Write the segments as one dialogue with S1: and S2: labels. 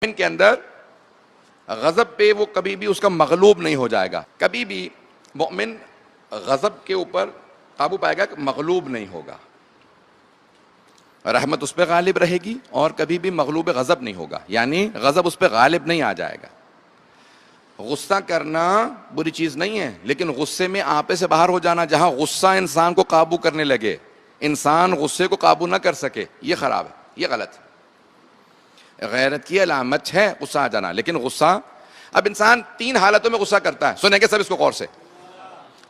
S1: के अंदर गजब पे वो कभी भी उसका मगलूब नहीं हो जाएगा। कभी भी मोमिन गजब के ऊपर काबू पाएगा, मगलूब नहीं होगा। रहमत उस पर गालिब रहेगी और कभी भी मगलूब गजब नहीं होगा, यानी गजब उस पर गालिब नहीं आ जाएगा। गुस्सा करना बुरी चीज नहीं है, लेकिन गुस्से में आपे से बाहर हो जाना, जहां गुस्सा इंसान को काबू करने लगे, इंसान गुस्से को काबू ना कर सके, ये खराब है, ये गलत है। गैरत की अलामत है गुस्सा आ जाना, लेकिन गुस्सा, अब इंसान तीन हालतों में गुस्सा करता है, सुनेंगे सब इसको गौर से।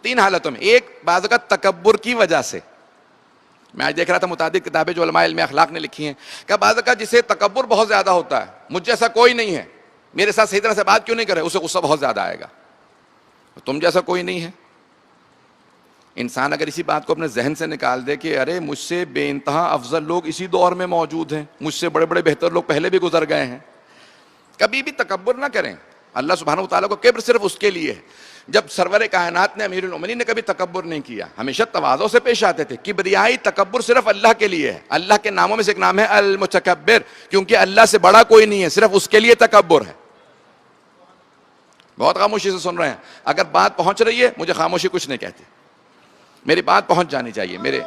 S1: तीन हालतों में, एक बाज़ का तकब्बुर की वजह से। मैं आज देख रहा था मुतादिद किताबें जो उलमा इल्म अखलाक ने लिखी हैं, क्या बाज़ का जिसे तकब्बुर बहुत ज्यादा होता है, मुझ जैसा कोई नहीं है, मेरे साथ सही तरह से बात क्यों नहीं करे, उसे गुस्सा बहुत ज्यादा आएगा। तुम जैसा कोई नहीं है। इंसान अगर इसी बात को अपने जहन से निकाल दे कि अरे मुझसे बेइंतहा अफजल लोग इसी दौर में मौजूद हैं, मुझसे बड़े बड़े बेहतर लोग पहले भी गुजर गए हैं, कभी भी तकब्बुर ना करें। अल्लाह सुब्हानहू व तआला को किब्र सिर्फ उसके लिए है। जब सरवर कायनात ने अमीरुल मोमिनीन ने कभी तकब्बुर नहीं किया, हमेशा तवाज़ो से पेश आते थे। किब्रियाई तकब्बुर सिर्फ अल्लाह के लिए है। अल्लाह के नामों में से एक नाम है अल मुतकब्बिर, क्योंकि अल्लाह से बड़ा कोई नहीं है, सिर्फ उसके लिए तकब्बुर है। बहुत खामोशी से सुन रहे हैं, अगर बात पहुंच रही है, मुझे खामोशी कुछ नहीं कहती, मेरी बात पहुंच जानी चाहिए, मेरे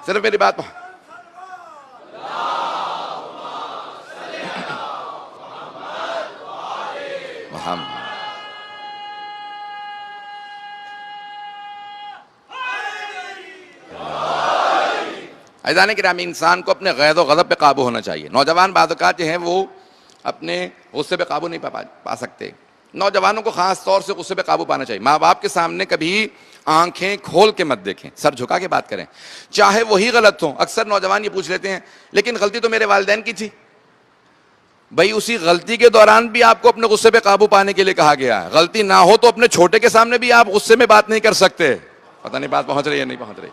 S1: सिर्फ मेरी बात हम ऐज़ान किरामी, इंसान को अपने गैज़ व गज़ब पे काबू होना चाहिए। नौजवान बाज़ जो हैं वो अपने गुस्से पे काबू नहीं पा सकते। नौजवानों को खास तौर से गुस्से पे काबू पाना चाहिए। माँ बाप के सामने कभी आंखें खोल के मत देखें, सर झुका के बात करें, चाहे वही गलत हो। अक्सर नौजवान ये पूछ लेते हैं, लेकिन गलती तो मेरे वालिदैन की थी। भाई उसी गलती के दौरान भी आपको अपने गुस्से पे काबू पाने के लिए कहा गया है। गलती ना हो तो अपने छोटे के सामने भी आप गुस्से में बात नहीं कर सकते। पता नहीं बात पहुंच रही है नहीं पहुंच रही।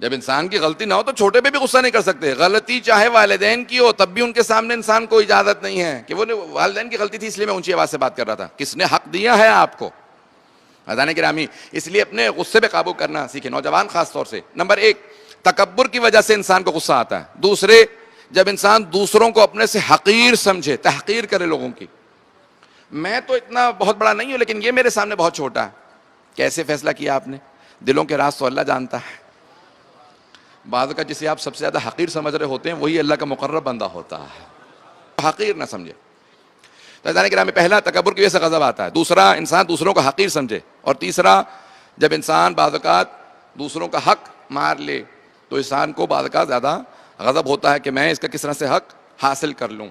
S1: जब इंसान की गलती ना हो तो छोटे पे भी गुस्सा नहीं कर सकते। गलती चाहे वालिदैन की हो, तब भी उनके सामने इंसान को इजाजत नहीं है कि वो वालिदैन की गलती थी इसलिए मैं ऊंची आवाज से बात कर रहा था। किसने हक दिया है आपको? अज़ान किरामी, इसलिए अपने गुस्से पे काबू करना सीखे नौजवान खास तौर से। नंबर एक, तकब्बुर की वजह से इंसान को गुस्सा आता है। दूसरे, जब इंसान दूसरों को अपने से हकीर समझे, तहकीर करे लोगों की। मैं तो इतना बहुत बड़ा नहीं हूं, लेकिन ये मेरे सामने बहुत छोटा है। कैसे फैसला किया आपने? दिलों के राज तो अल्लाह जानता है। बाज़ का जिसे आप सबसे ज्यादा हकीर समझ रहे होते हैं, वही अल्लाह का मुकर्रब बंदा होता है। हकीर ना समझे। तो अज़ान किरामी, पहला तकब्बुर की वजह से गज़ब आता है। दूसरा, इंसान दूसरों को हकीर समझे। और तीसरा, जब इंसान बाज़ दूसरों का हक मार ले तो इंसान को बाज़ ज्यादा गज़ब होता है कि मैं इसका किस तरह से हक हासिल कर लूं।